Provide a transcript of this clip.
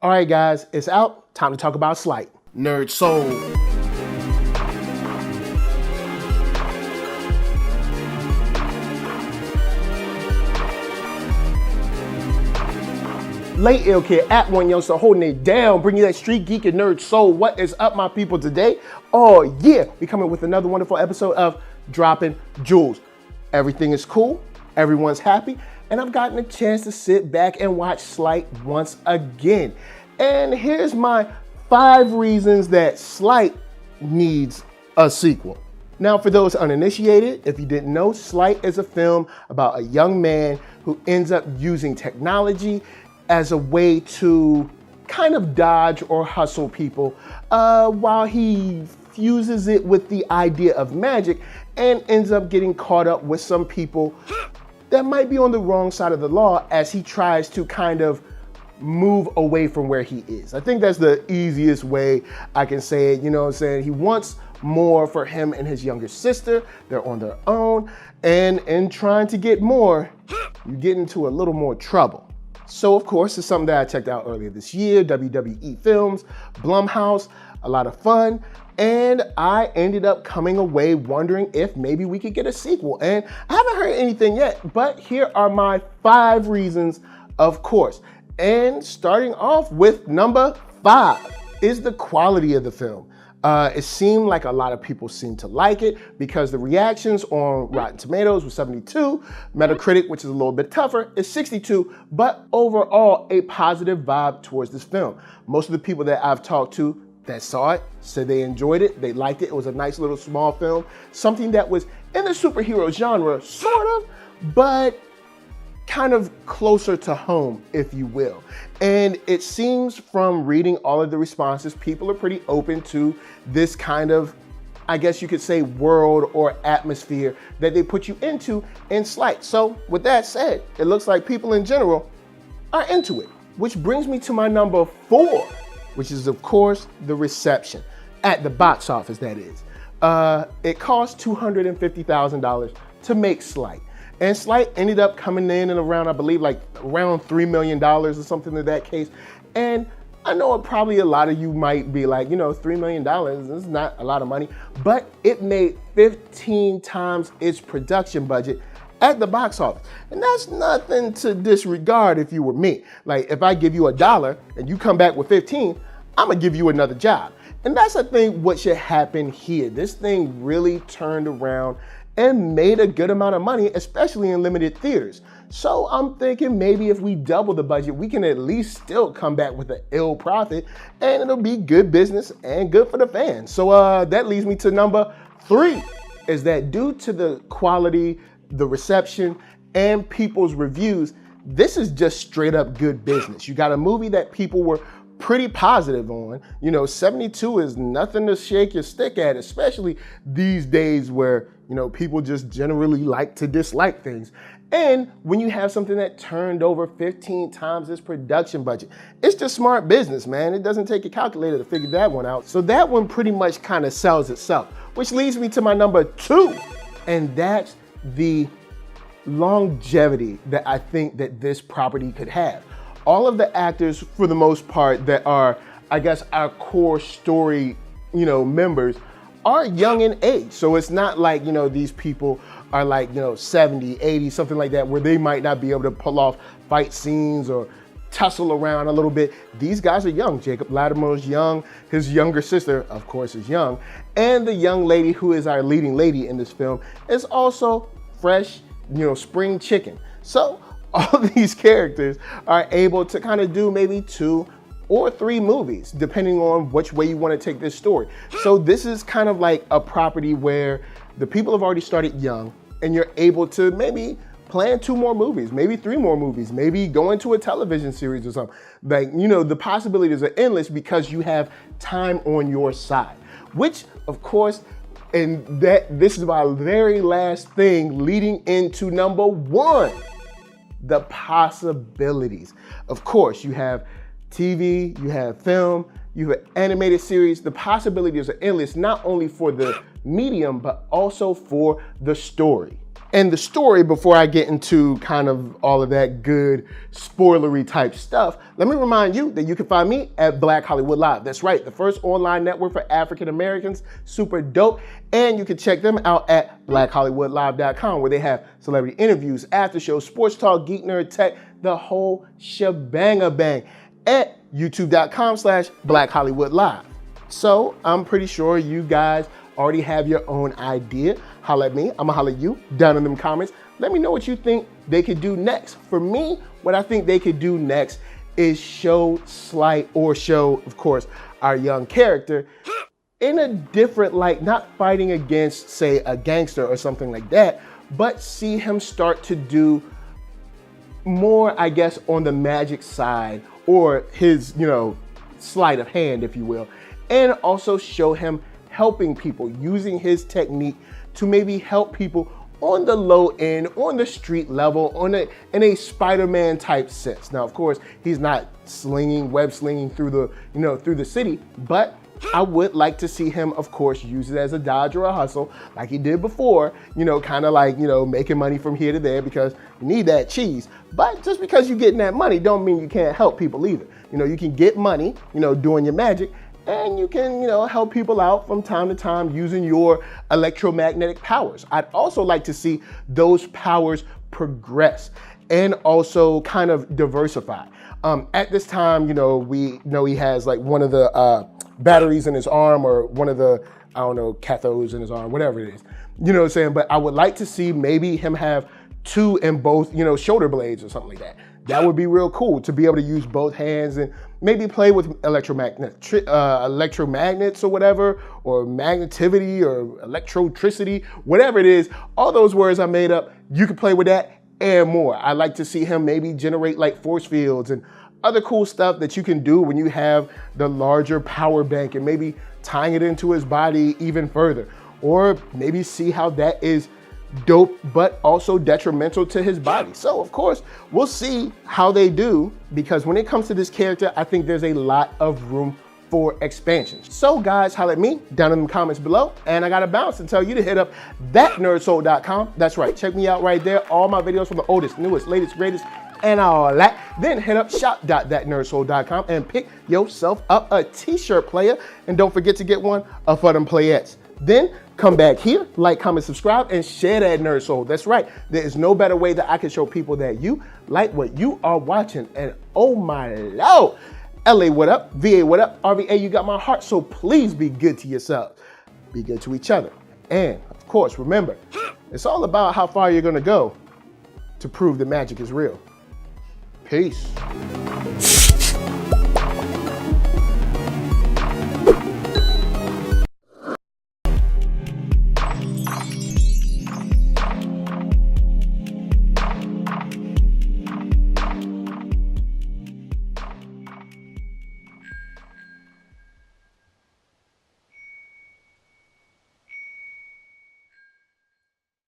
All right, guys, it's out. Time to talk about Sleight. NERDSoul. Late Ill Kid at OneYoungsta holding it down, bringing you that Street Geek and NERDSoul. What is up, my people, today? Oh yeah, we coming with another wonderful episode of Dropping Jewels. Everything is cool, everyone's happy, and I've gotten a chance to sit back and watch Sleight once again. And here's my 5 reasons that Sleight needs a sequel. Now, for those uninitiated, if you didn't know, Sleight is a film about a young man who ends up using technology as a way to kind of dodge or hustle people while he fuses it with the idea of magic and ends up getting caught up with some people that might be on the wrong side of the law as he tries to kind of move away from where he is. I think that's the easiest way I can say it, you know what I'm saying? He wants more for him and his younger sister. They're on their own, and in trying to get more, you get into a little more trouble. So of course, it's something that I checked out earlier this year, WWE Films, Blumhouse, a lot of fun. And I ended up coming away wondering if maybe we could get a sequel. And I haven't heard anything yet, but here are my 5 reasons, of course. And starting off with number 5 is the quality of the film. It seemed like a lot of people seemed to like it because the reactions on Rotten Tomatoes was 72, Metacritic, which is a little bit tougher, is 62, but overall a positive vibe towards this film. Most of the people that I've talked to that saw it said they enjoyed it, they liked it. It was a nice little small film, something that was in the superhero genre, sort of, but kind of closer to home, if you will. And it seems from reading all of the responses, people are pretty open to this kind of, I guess you could say, world or atmosphere that they put you into in Sleight. So with that said, it looks like people in general are into it, which brings me to my number 4, which is of course the reception at the box office, that is. It cost $250,000 to make Sleight. And Sleight ended up coming in and around, I believe, like around $3 million or something in that case. And I know probably a lot of you might be like, you know, $3 million is not a lot of money, but it made 15 times its production budget at the box office. And that's nothing to disregard if you were me. Like if I give you $1 and you come back with 15, I'm gonna give you another job. And that's, I think, what should happen here. This thing really turned around and made a good amount of money, especially in limited theaters. So I'm thinking maybe if we double the budget, we can at least still come back with an ill profit and it'll be good business and good for the fans. So that leads me to number 3, is that due to the quality, the reception, and people's reviews, this is just straight up good business. You got a movie that people were pretty positive on. You know, 72 is nothing to shake your stick at, especially these days where, you know, people just generally like to dislike things. And when you have something that turned over 15 times its production budget, it's just smart business, man. It doesn't take a calculator to figure that one out. So that one pretty much kind of sells itself, which leads me to my number 2, and that's the longevity that I think that this property could have. All of the actors, for the most part, that are, I guess, our core story, you know, members, are young in age. So it's not like, you know, these people are like, you know, 70, 80, something like that, where they might not be able to pull off fight scenes or tussle around a little bit. These guys are young. Jacob Latimore's young. His younger sister, of course, is young. And the young lady who is our leading lady in this film is also fresh, you know, spring chicken. So all these characters are able to kind of do maybe 2 or 3 movies, depending on which way you want to take this story. So this is kind of like a property where the people have already started young and you're able to maybe plan 2 more movies, maybe 3 more movies, maybe go into a television series or something. Like, you know, the possibilities are endless because you have time on your side, which of course, and this is my very last thing leading into number 1. The possibilities. Of course, you have TV, you have film, you have animated series. The possibilities are endless, not only for the medium, but also for the story. And the story, before I get into kind of all of that good spoilery type stuff, let me remind you that you can find me at Black Hollywood Live. That's right, the first online network for African Americans, super dope. And you can check them out at blackhollywoodlive.com, where they have celebrity interviews, after shows, sports talk, geek, nerd, tech, the whole shebang-a-bang at youtube.com/blackhollywoodlive. So I'm pretty sure you guys already have your own idea. Holla at me, I'ma holla at you down in them comments. Let me know what you think they could do next. For me, what I think they could do next is show Sleight, or show, of course, our young character in a different light, not fighting against, say, a gangster or something like that, but see him start to do more, I guess, on the magic side, or his, sleight of hand, if you will, and also show him helping people, using his technique to maybe help people on the low end, on the street level, in a Spider-Man type sense. Now, of course, he's not web slinging through the city, but I would like to see him, of course, use it as a dodge or a hustle like he did before, kind of like, making money from here to there, because you need that cheese. But just because you're getting that money don't mean you can't help people either. You can get money, doing your magic, and you can, help people out from time to time using your electromagnetic powers. I'd also like to see those powers progress and also kind of diversify. At this time, we know he has like one of the batteries in his arm, or one of the, cathodes in his arm, whatever it is. You know what I'm saying? But I would like to see maybe him have two in both, shoulder blades or something like that. That would be real cool, to be able to use both hands and maybe play with electromagnets or whatever, or magnetivity or electrotricity, whatever it is. All those words I made up, you can play with that and more. I like to see him maybe generate like force fields and other cool stuff that you can do when you have the larger power bank, and maybe tying it into his body even further. Or maybe see how that is dope, but also detrimental to his body. So of course, we'll see how they do, because when it comes to this character, I think there's a lot of room for expansion. So guys, holla at me down in the comments below, and I gotta bounce and tell you to hit up ThatNERDSoul.com. That's right, check me out right there. All my videos from the oldest, newest, latest, greatest, and all that. Then hit up shop.thatnerdsoul.com and pick yourself up a t-shirt, player. And don't forget to get one for them playettes. Then come back here, like, comment, subscribe, and share that Nerd Soul. That's right. There is no better way that I can show people that you like what you are watching. And oh my Lord, LA, what up? VA, what up? RVA, you got my heart. So please be good to yourselves. Be good to each other. And of course, remember, it's all about how far you're gonna go to prove that magic is real. Peace.